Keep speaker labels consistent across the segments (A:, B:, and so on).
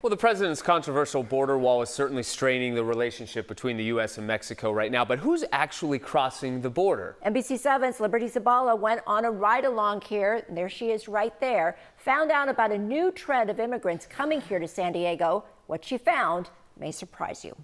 A: Well, the president's controversial border wall is certainly straining the relationship between the U.S. and Mexico right now. But who's actually crossing the border?
B: NBC7's Liberty Zabala went on a ride-along here. And there she is right there. Found out about a new trend of immigrants coming here to San Diego. What she found may surprise you.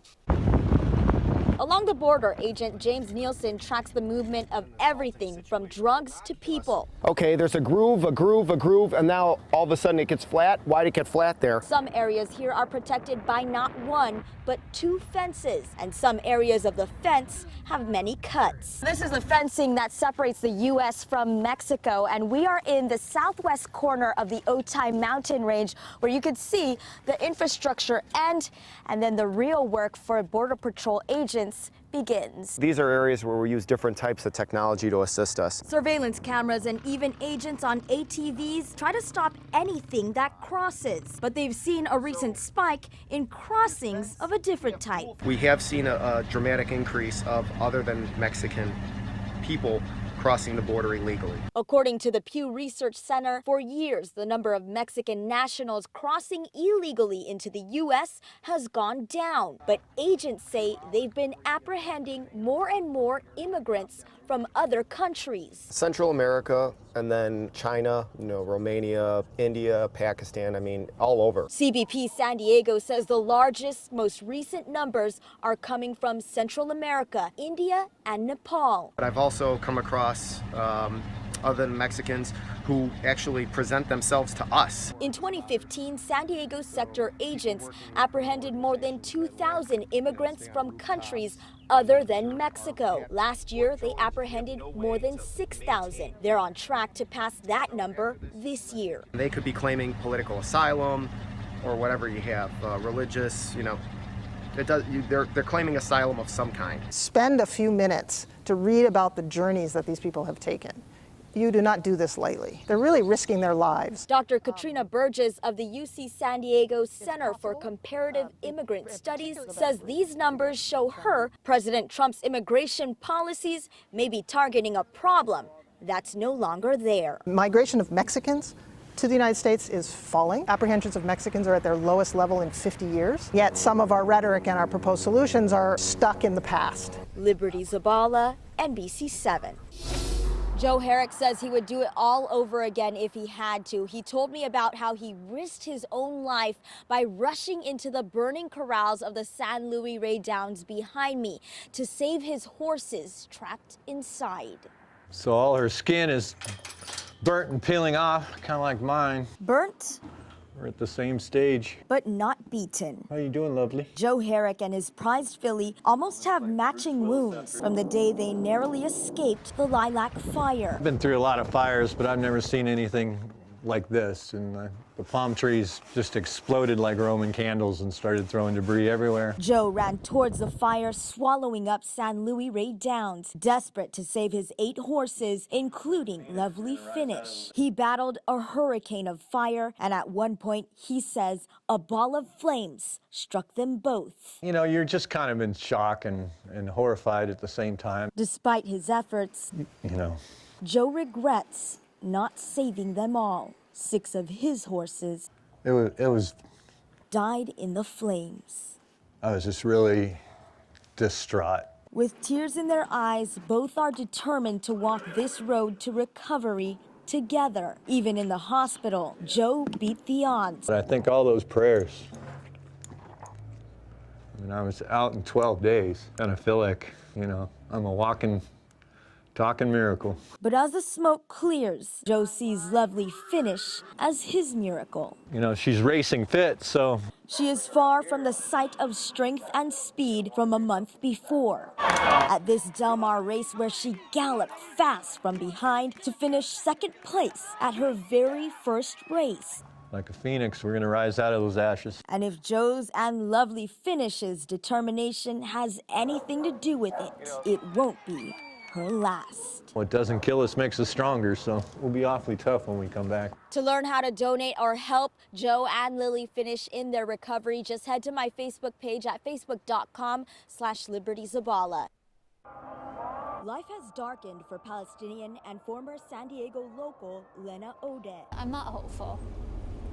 C: Along the border, Agent James Nielsen tracks the movement of everything from drugs to people.
D: Okay, there's a groove, and now all of a sudden it gets flat. Why'd it get flat there?
C: Some areas here are protected by not one, but two fences, and some areas of the fence have many cuts. This is the fencing that separates the U.S. from Mexico, and we are in the southwest corner of the Otay mountain range, where you could see the infrastructure and then the real work for Border Patrol agents begins.
D: These are areas where we use different types of technology to assist us.
C: Surveillance cameras and even agents on ATVs try to stop anything that crosses. But they've seen a recent spike in crossings of a different type.
D: We have seen a dramatic increase of other than Mexican people crossing the border illegally.
C: According to the Pew Research Center, for years, the number of Mexican nationals crossing illegally into the U.S. has gone down. But agents say they've been apprehending more and more immigrants from other countries.
D: Central America, and then China, Romania, India, Pakistan, all over.
C: CBP San Diego says the largest, most recent numbers are coming from Central America, India, and Nepal.
D: But I've also come across other than Mexicans who actually present themselves to us.
C: In 2015, San Diego sector agents apprehended more than 2,000 immigrants from countries other than Mexico. Last year, they apprehended more than 6,000. They're on track to pass that number this year.
D: They could be claiming political asylum or whatever you have, religious, they're claiming asylum of some kind.
E: Spend a few minutes to read about the journeys that these people have taken. You do not do this lightly. They're really risking their lives.
C: Dr. Katrina Burgess of the UC San Diego Center for Comparative Immigrant Studies says these numbers show her President Trump's immigration policies may be targeting a problem that's no longer there.
E: Migration of Mexicans to the United States is falling. Apprehensions of Mexicans are at their lowest level in 50 years. Yet some of our rhetoric and our proposed solutions are stuck in the past.
C: Liberty Zabala, NBC7. Joe Herrick says he would do it all over again if he had to. He told me about how he risked his own life by rushing into the burning corrals of the San Luis Rey Downs behind me to save his horses trapped inside.
F: So all her skin is burnt and peeling off, kind of like mine.
C: Burnt?
F: We're at the same stage.
C: But not beaten.
F: How you doing, lovely?
C: Joe Herrick and his prized filly almost have matching wounds from the day they narrowly escaped the lilac fire.
F: I've been through a lot of fires, but I've never seen anything like this. And the palm trees just exploded like Roman candles and started throwing debris everywhere.
C: Joe ran towards the fire, swallowing up San Luis Rey Downs, desperate to save his 8 horses, including Lovely Finish. He battled a hurricane of fire, and at one point, he says, a ball of flames struck them both.
F: You're just kind of in shock and horrified at the same time.
C: Despite his efforts, Joe regrets not saving them all. 6 of his horses
F: It was
C: died in the flames.
F: I was just really distraught.
C: With tears in their eyes, both are determined to walk this road to recovery together. Even in the hospital, Joe beat the odds.
F: But I think all those prayers, I was out in 12 days, and I feel like, I'm a walking, talking miracle.
C: But as the smoke clears, Joe sees Lovely Finish as his miracle.
F: She's racing fit, so.
C: She is far from the sight of strength and speed from a month before. At this Del Mar race where she galloped fast from behind to finish second place at her very first race.
F: Like a phoenix, we're gonna rise out of those ashes.
C: And if Joe's and Lovely Finish's determination has anything to do with it, it won't be her last.
F: What doesn't kill us makes us stronger, so we'll be awfully tough when we come back.
C: To learn how to donate or help Joe and Lily Finish in their recovery, just head to my Facebook page at facebook.com/LibertyZabala. Life has darkened for Palestinian and former San Diego local Lena Ode.
G: I'm not hopeful.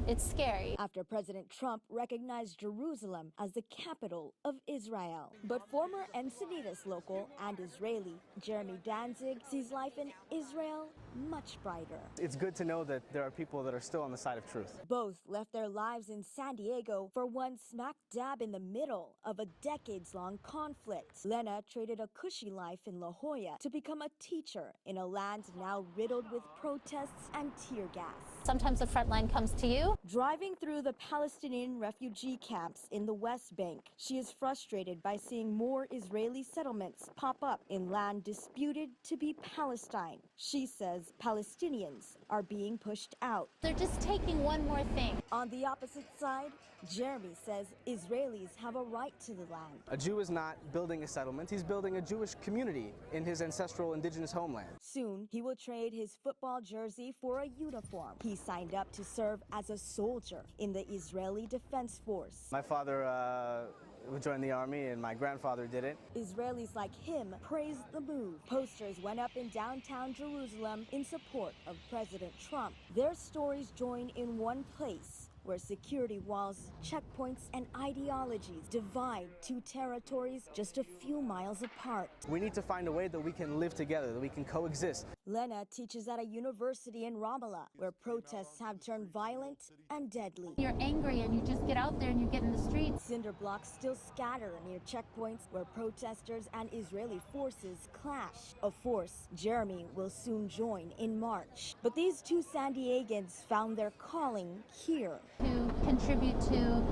G: It's scary.
C: After President Trump recognized Jerusalem as the capital of Israel. But former Encinitas local and Israeli Jeremy Danzig sees life in Israel much brighter.
H: It's good to know that there are people that are still on the side of truth.
C: Both left their lives in San Diego for one smack dab in the middle of a decades-long conflict. Lena traded a cushy life in La Jolla to become a teacher in a land now riddled with protests and tear gas.
G: Sometimes the front line comes to you.
C: Driving through the Palestinian refugee camps in the West Bank, she is frustrated by seeing more Israeli settlements pop up in land disputed to be Palestine. She says Palestinians are being pushed out.
G: They're just taking one more thing.
C: On the opposite side, Jeremy says Israelis have a right to the land.
H: A Jew is not building a settlement, he's building a Jewish community in his ancestral indigenous homeland.
C: Soon, he will trade his football jersey for a uniform. He signed up to serve as a soldier in the Israeli Defense Force.
H: My father would join the army and my grandfather did it.
C: Israelis like him praised the move. Posters went up in downtown Jerusalem in support of President Trump. Their stories join in one place where security walls, checkpoints, and ideologies divide two territories just a few miles apart.
H: We need to find a way that we can live together, that we can coexist.
C: Lena teaches at a university in Ramallah, where protests have turned violent and deadly.
G: You're angry and you just get out there and you get in the streets.
C: Cinder blocks still scatter near checkpoints where protesters and Israeli forces clash. A force Jeremy will soon join in March. But these two San Diegans found their calling here.
G: To contribute to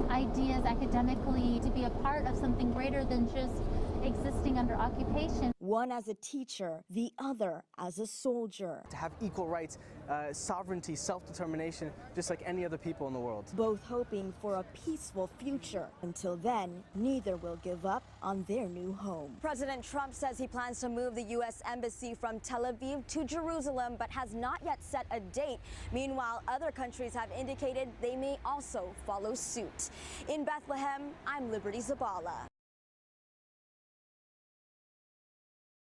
G: ideas academically, to be a part of something greater than just existing under occupation.
C: One as a teacher, the other as a soldier.
H: To have equal rights, sovereignty, self-determination, just like any other people in the world.
C: Both hoping for a peaceful future. Until then, neither will give up on their new home. President Trump says he plans to move the U.S. Embassy from Tel Aviv to Jerusalem, but has not yet set a date. Meanwhile, other countries have indicated they may also follow suit. In Bethlehem, I'm Liberty Zabala.